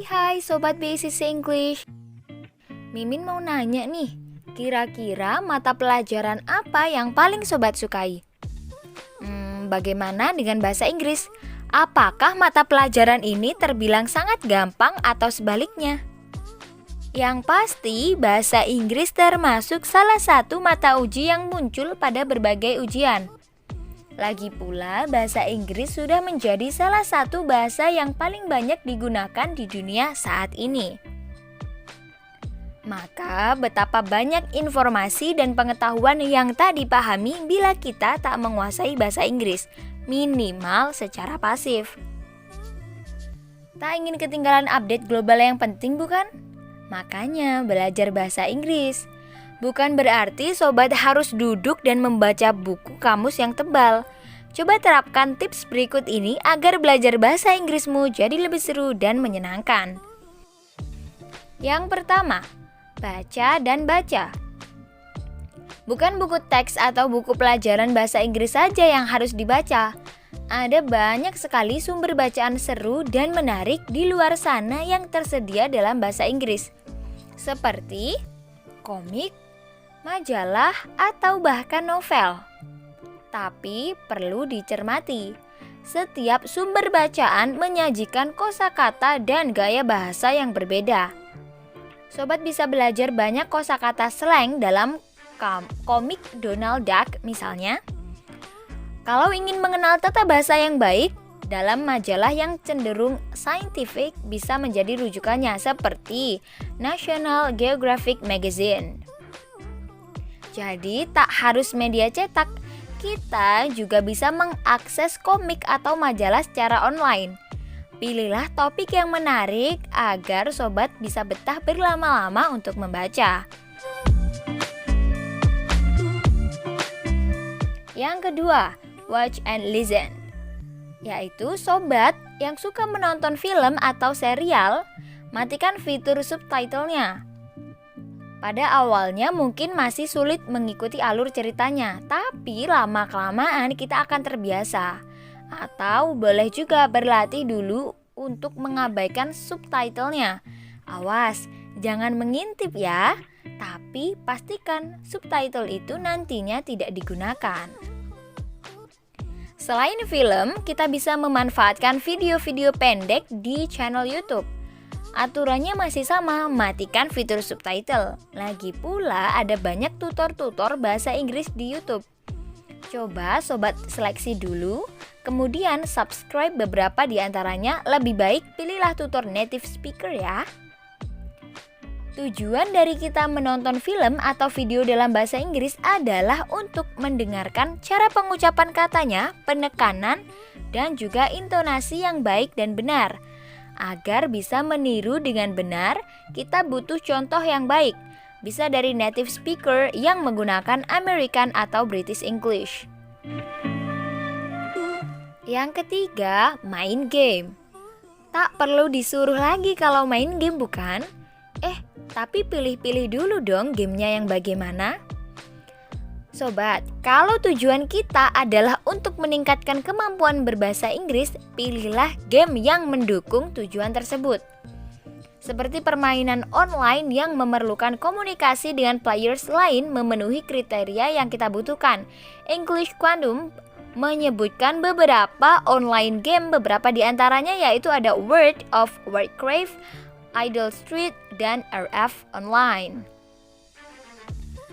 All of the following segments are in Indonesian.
Hai Sobat BCC English. Mimin mau nanya nih, kira-kira mata pelajaran apa yang paling Sobat sukai? Bagaimana dengan bahasa Inggris? Apakah mata pelajaran ini terbilang sangat gampang atau sebaliknya? Yang pasti, bahasa Inggris termasuk salah satu mata uji yang muncul pada berbagai ujian. Lagi pula, bahasa Inggris sudah menjadi salah satu bahasa yang paling banyak digunakan di dunia saat ini. Maka, betapa banyak informasi dan pengetahuan yang tak dipahami bila kita tak menguasai bahasa Inggris, minimal secara pasif. Tak ingin ketinggalan update global yang penting, bukan? Makanya, belajar bahasa Inggris. Bukan berarti sobat harus duduk dan membaca buku kamus yang tebal. Coba terapkan tips berikut ini agar belajar bahasa Inggrismu jadi lebih seru dan menyenangkan. Yang pertama, baca dan baca. Bukan buku teks atau buku pelajaran bahasa Inggris saja yang harus dibaca. Ada banyak sekali sumber bacaan seru dan menarik di luar sana yang tersedia dalam bahasa Inggris. Seperti komik, majalah, atau bahkan novel. Tapi perlu dicermati, setiap sumber bacaan menyajikan kosakata dan gaya bahasa yang berbeda. Sobat bisa belajar banyak kosakata slang dalam komik Donald Duck misalnya. Kalau ingin mengenal tata bahasa yang baik, dalam majalah yang cenderung scientific bisa menjadi rujukannya seperti National Geographic Magazine. Jadi tak harus media cetak, kita juga bisa mengakses komik atau majalah secara online. Pilihlah topik yang menarik agar sobat bisa betah berlama-lama untuk membaca. Yang kedua, watch and listen. Yaitu sobat yang suka menonton film atau serial, matikan fitur subtitlenya. Pada awalnya mungkin masih sulit mengikuti alur ceritanya, tapi lama-kelamaan kita akan terbiasa. Atau boleh juga berlatih dulu untuk mengabaikan subtitlenya. Awas, jangan mengintip ya, tapi pastikan subtitle itu nantinya tidak digunakan. Selain film, kita bisa memanfaatkan video-video pendek di channel YouTube. Aturannya masih sama, matikan fitur subtitle. Lagi pula ada banyak tutor-tutor bahasa Inggris di YouTube. Coba sobat seleksi dulu, kemudian subscribe beberapa di antaranya. Lebih baik pilihlah tutor native speaker ya. Tujuan dari kita menonton film atau video dalam bahasa Inggris adalah untuk mendengarkan cara pengucapan katanya, penekanan, dan juga intonasi yang baik dan benar. Agar bisa meniru dengan benar, kita butuh contoh yang baik. Bisa dari native speaker yang menggunakan American atau British English. Yang ketiga, main game. Tak perlu disuruh lagi kalau main game, bukan? Tapi pilih-pilih dulu dong gamenya yang bagaimana. Sobat, kalau tujuan kita adalah untuk meningkatkan kemampuan berbahasa Inggris, pilihlah game yang mendukung tujuan tersebut. Seperti permainan online yang memerlukan komunikasi dengan players lain memenuhi kriteria yang kita butuhkan. English Quantum menyebutkan beberapa online game, beberapa di antaranya yaitu ada World of Warcraft, Idle Street, dan RF Online.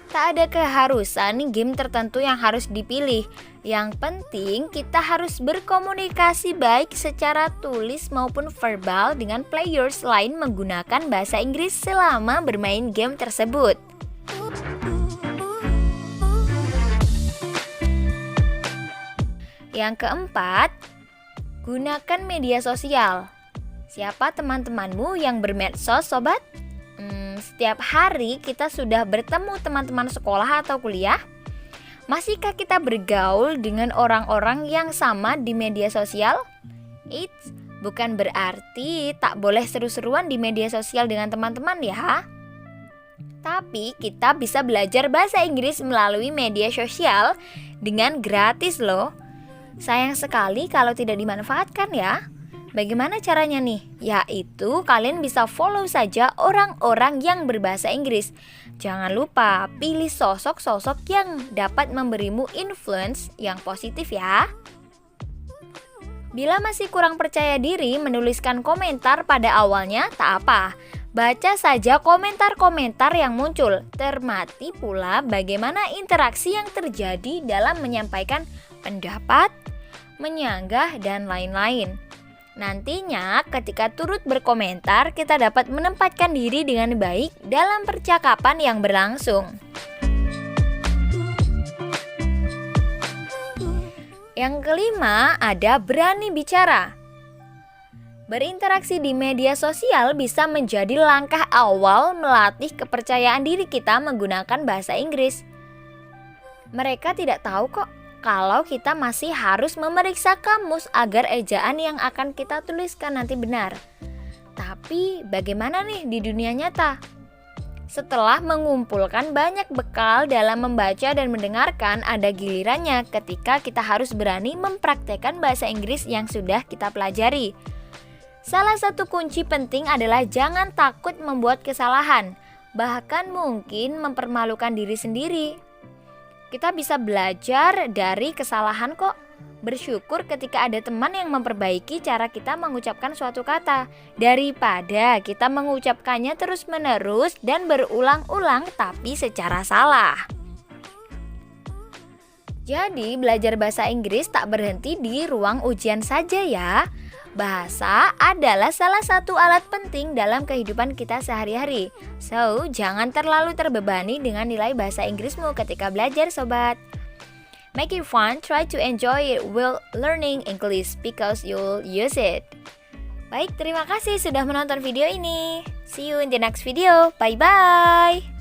Tak ada keharusan game tertentu yang harus dipilih. Yang penting kita harus berkomunikasi baik secara tulis maupun verbal dengan players lain menggunakan bahasa Inggris selama bermain game tersebut. Yang keempat, gunakan media sosial. Siapa teman-temanmu yang bermedsos, sobat? Setiap hari kita sudah bertemu teman-teman sekolah atau kuliah. Masihkah kita bergaul dengan orang-orang yang sama di media sosial? Bukan berarti tak boleh seru-seruan di media sosial dengan teman-teman ya. Tapi kita bisa belajar bahasa Inggris melalui media sosial dengan gratis loh. Sayang sekali kalau tidak dimanfaatkan ya. Bagaimana caranya nih? Yaitu kalian bisa follow saja orang-orang yang berbahasa Inggris. Jangan lupa pilih sosok-sosok yang dapat memberimu influence yang positif ya. Bila masih kurang percaya diri menuliskan komentar pada awalnya, tak apa. Baca saja komentar-komentar yang muncul. Cermati pula bagaimana interaksi yang terjadi dalam menyampaikan pendapat, menyanggah, dan lain-lain. Nantinya ketika turut berkomentar, kita dapat menempatkan diri dengan baik dalam percakapan yang berlangsung. Yang kelima, ada berani bicara. Berinteraksi di media sosial bisa menjadi langkah awal melatih kepercayaan diri kita menggunakan bahasa Inggris. Mereka tidak tahu kok kalau kita masih harus memeriksa kamus agar ejaan yang akan kita tuliskan nanti benar. Tapi bagaimana nih di dunia nyata? Setelah mengumpulkan banyak bekal dalam membaca dan mendengarkan, ada gilirannya ketika kita harus berani mempraktekkan bahasa Inggris yang sudah kita pelajari. Salah satu kunci penting adalah jangan takut membuat kesalahan, bahkan mungkin mempermalukan diri sendiri. Kita bisa belajar dari kesalahan kok. Bersyukur ketika ada teman yang memperbaiki cara kita mengucapkan suatu kata, daripada kita mengucapkannya terus-menerus dan berulang-ulang tapi secara salah. Jadi belajar bahasa Inggris tak berhenti di ruang ujian saja ya. Bahasa adalah salah satu alat penting dalam kehidupan kita sehari-hari. So, jangan terlalu terbebani dengan nilai bahasa Inggrismu ketika belajar, sobat. Make it fun, try to enjoy it while learning English because you'll use it. Baik, terima kasih sudah menonton video ini. See you in the next video. Bye-bye.